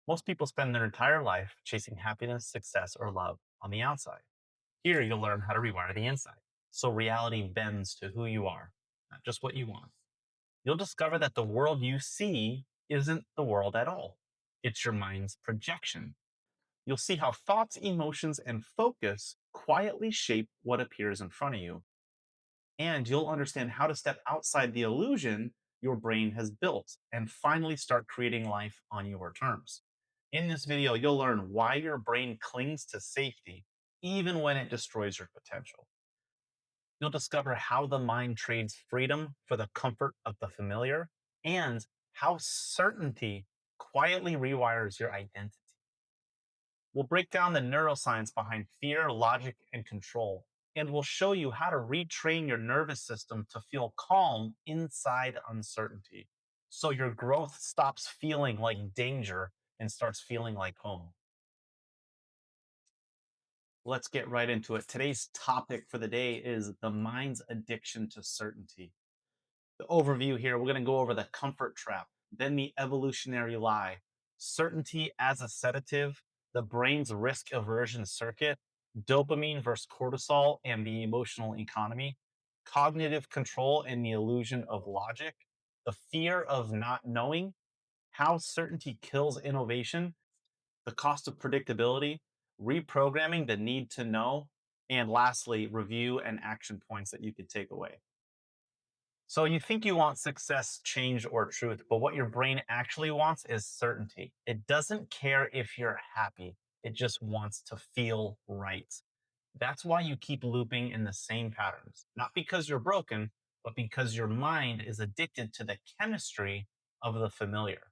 Most people spend their entire life chasing happiness, success, or love on the outside. Here, you'll learn how to rewire the inside. So reality bends to who you are, not just what you want. You'll discover that the world you see isn't the world at all. It's your mind's projection. You'll see how thoughts, emotions, and focus quietly shape what appears in front of you. And you'll understand how to step outside the illusion your brain has built and finally start creating life on your terms. In this video, you'll learn why your brain clings to safety even when it destroys your potential. You'll discover how the mind trades freedom for the comfort of the familiar and how certainty quietly rewires your identity. We'll break down the neuroscience behind fear, logic, and control, and we'll show you how to retrain your nervous system to feel calm inside uncertainty. So your growth stops feeling like danger and starts feeling like home. Let's get right into it. Today's topic for the day is the mind's addiction to certainty. The overview here, we're going to go over the comfort trap, then the evolutionary lie, certainty as a sedative, the brain's risk aversion circuit, dopamine versus cortisol and the emotional economy, cognitive control and the illusion of logic, the fear of not knowing, how certainty kills innovation, the cost of predictability, reprogramming the need to know, and lastly, review and action points that you could take away. So you think you want success, change, or truth, but what your brain actually wants is certainty. It doesn't care if you're happy. It just wants to feel right. That's why you keep looping in the same patterns, not because you're broken, but because your mind is addicted to the chemistry of the familiar.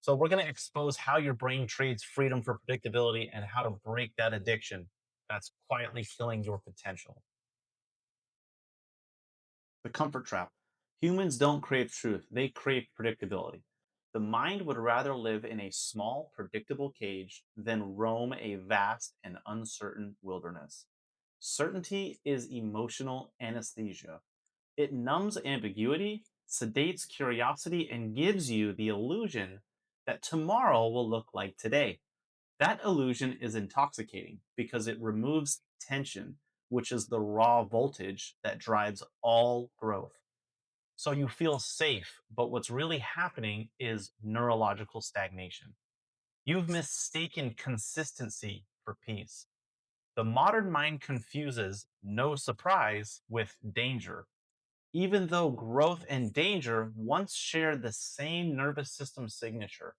So we're going to expose how your brain trades freedom for predictability and how to break that addiction that's quietly killing your potential. The comfort trap. Humans don't crave truth, they crave predictability. The mind would rather live in a small, predictable cage than roam a vast and uncertain wilderness. Certainty is emotional anesthesia. It numbs ambiguity, sedates curiosity, and gives you the illusion that tomorrow will look like today. That illusion is intoxicating because it removes tension, which is the raw voltage that drives all growth. So you feel safe, but what's really happening is neurological stagnation. You've mistaken consistency for peace. The modern mind confuses no surprise with danger, even though growth and danger once shared the same nervous system signature.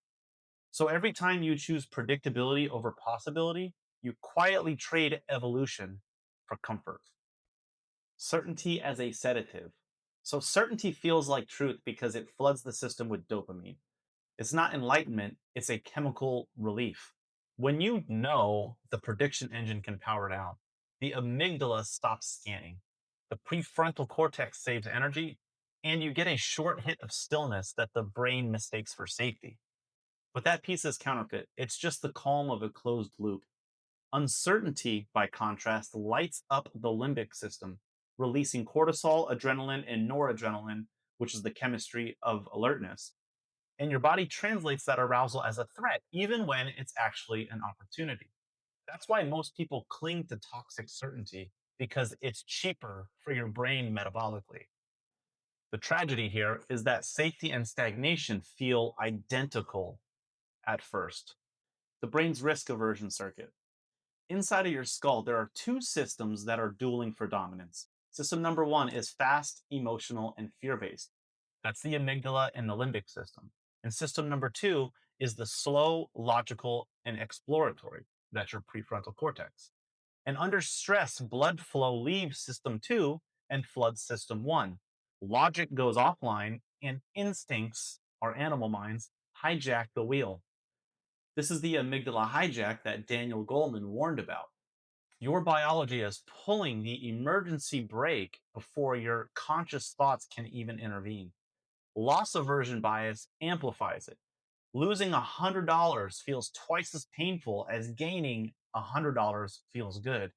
So every time you choose predictability over possibility, you quietly trade evolution for comfort. Certainty as a sedative. So certainty feels like truth because it floods the system with dopamine. It's not enlightenment, it's a chemical relief. When you know the prediction engine can power down, the amygdala stops scanning, the prefrontal cortex saves energy, and you get a short hit of stillness that the brain mistakes for safety. But that piece is counterfeit. It's just the calm of a closed loop. Uncertainty, by contrast, lights up the limbic system, releasing cortisol, adrenaline, and noradrenaline, which is the chemistry of alertness. And your body translates that arousal as a threat, even when it's actually an opportunity. That's why most people cling to toxic certainty, because it's cheaper for your brain metabolically. The tragedy here is that safety and stagnation feel identical at first. The brain's risk aversion circuit. Inside of your skull, there are two systems that are dueling for dominance. System number one is fast, emotional, and fear based. That's the amygdala and the limbic system. And system number two is the slow, logical, and exploratory. That's your prefrontal cortex. And under stress, blood flow leaves system two and floods system one. Logic goes offline, and instincts, our animal minds, hijack the wheel. This is the amygdala hijack that Daniel Goleman warned about. Your biology is pulling the emergency brake before your conscious thoughts can even intervene. Loss aversion bias amplifies it. Losing $100 feels twice as painful as gaining $100 feels good.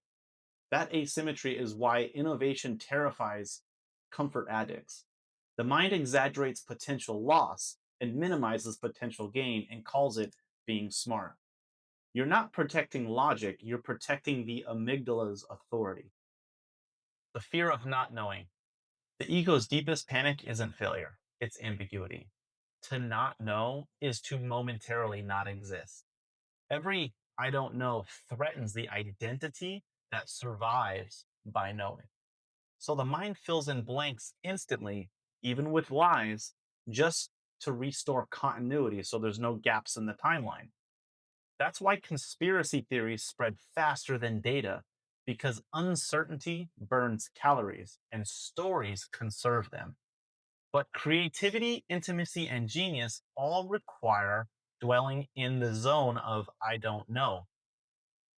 That asymmetry is why innovation terrifies comfort addicts. The mind exaggerates potential loss and minimizes potential gain and calls it being smart. You're not protecting logic, you're protecting the amygdala's authority. The fear of not knowing. The ego's deepest panic isn't failure, it's ambiguity. To not know is to momentarily not exist. Every I don't know threatens the identity that survives by knowing. So the mind fills in blanks instantly, even with lies, just to restore continuity so there's no gaps in the timeline. That's why conspiracy theories spread faster than data, because uncertainty burns calories and stories conserve them. But creativity, intimacy, and genius all require dwelling in the zone of I don't know.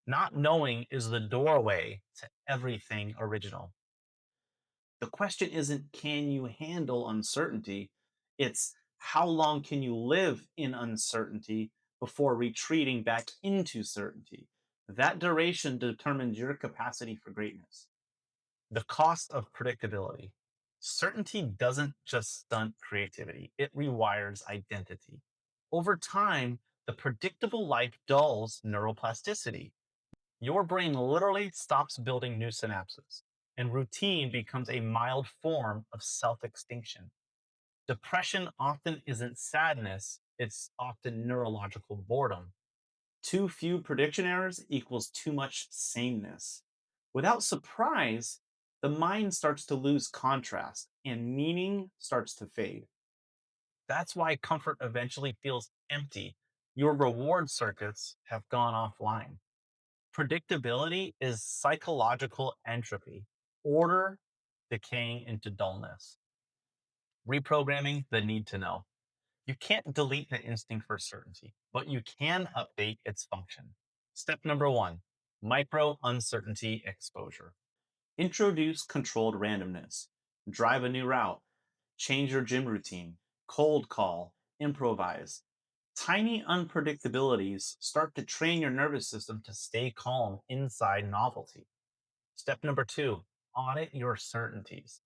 Not knowing is the doorway to everything original. The question isn't can you handle uncertainty? It's how long can you live in uncertainty before retreating back into certainty? That duration determines your capacity for greatness. The cost of predictability. Certainty doesn't just stunt creativity, it rewires identity. Over time, the predictable life dulls neuroplasticity. Your brain literally stops building new synapses, and routine becomes a mild form of self extinction. Depression often isn't sadness, it's often neurological boredom. Too few prediction errors equals too much sameness. Without surprise, the mind starts to lose contrast and meaning starts to fade. That's why comfort eventually feels empty. Your reward circuits have gone offline. Predictability is psychological entropy, order decaying into dullness, reprogramming the need to know. You can't delete the instinct for certainty, but you can update its function. Step number one, micro uncertainty exposure. Introduce controlled randomness. Drive a new route. Change your gym routine. Cold call. Improvise. Tiny unpredictabilities start to train your nervous system to stay calm inside novelty. Step number two, audit your certainties.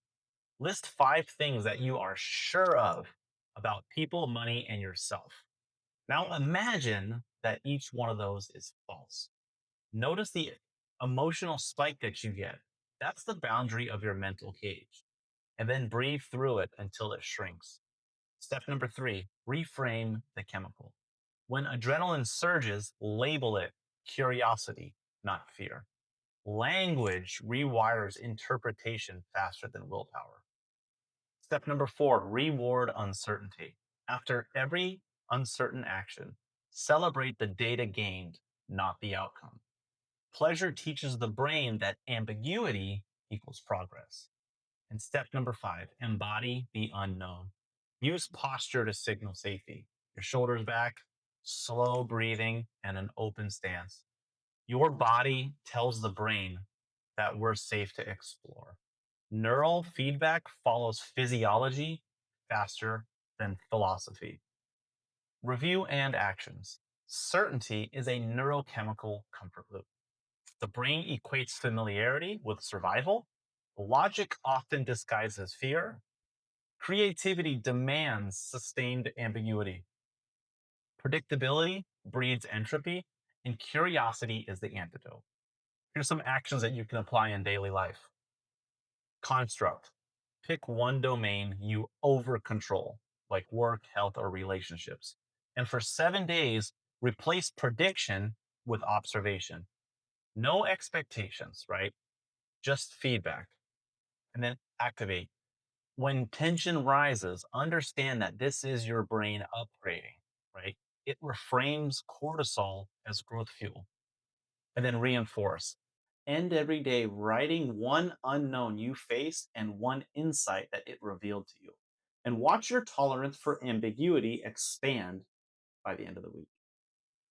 List 5 things that you are sure of about people, money, and yourself. Now imagine that each one of those is false. Notice the emotional spike that you get. That's the boundary of your mental cage. And then breathe through it until it shrinks. Step number three, reframe the chemical. When adrenaline surges, label it curiosity, not fear. Language rewires interpretation faster than willpower. Step number four, reward uncertainty. After every uncertain action, celebrate the data gained, not the outcome. Pleasure teaches the brain that ambiguity equals progress. And step number five, embody the unknown. Use posture to signal safety. Your shoulders back, slow breathing, and an open stance. Your body tells the brain that we're safe to explore. Neural feedback follows physiology faster than philosophy. Review and actions. Certainty is a neurochemical comfort loop. The brain equates familiarity with survival. Logic often disguises fear. Creativity demands sustained ambiguity. Predictability breeds entropy, and curiosity is the antidote. Here's some actions that you can apply in daily life. Construct. Pick one domain you over control, like work, health, or relationships. And for 7 days, replace prediction with observation. No expectations, right? Just feedback. And then activate. When tension rises, understand that this is your brain upgrading, right? It reframes cortisol as growth fuel. And then reinforce. End every day writing one unknown you faced and one insight that it revealed to you. And watch your tolerance for ambiguity expand by the end of the week.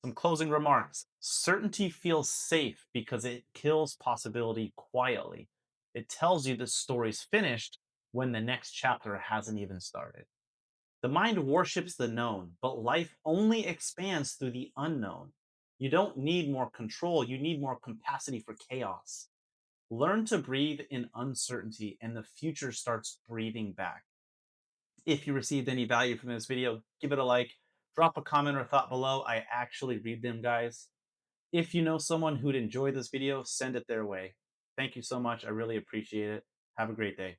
Some closing remarks. Certainty feels safe because it kills possibility quietly. It tells you the story's finished when the next chapter hasn't even started. The mind worships the known, but life only expands through the unknown. You don't need more control, you need more capacity for chaos. Learn to breathe in uncertainty, and the future starts breathing back. If you received any value from this video, give it a like, Drop a comment or thought below. I actually read them, guys. If you know someone who'd enjoy this video, send it their way. Thank you so much. I really appreciate it. Have a great day.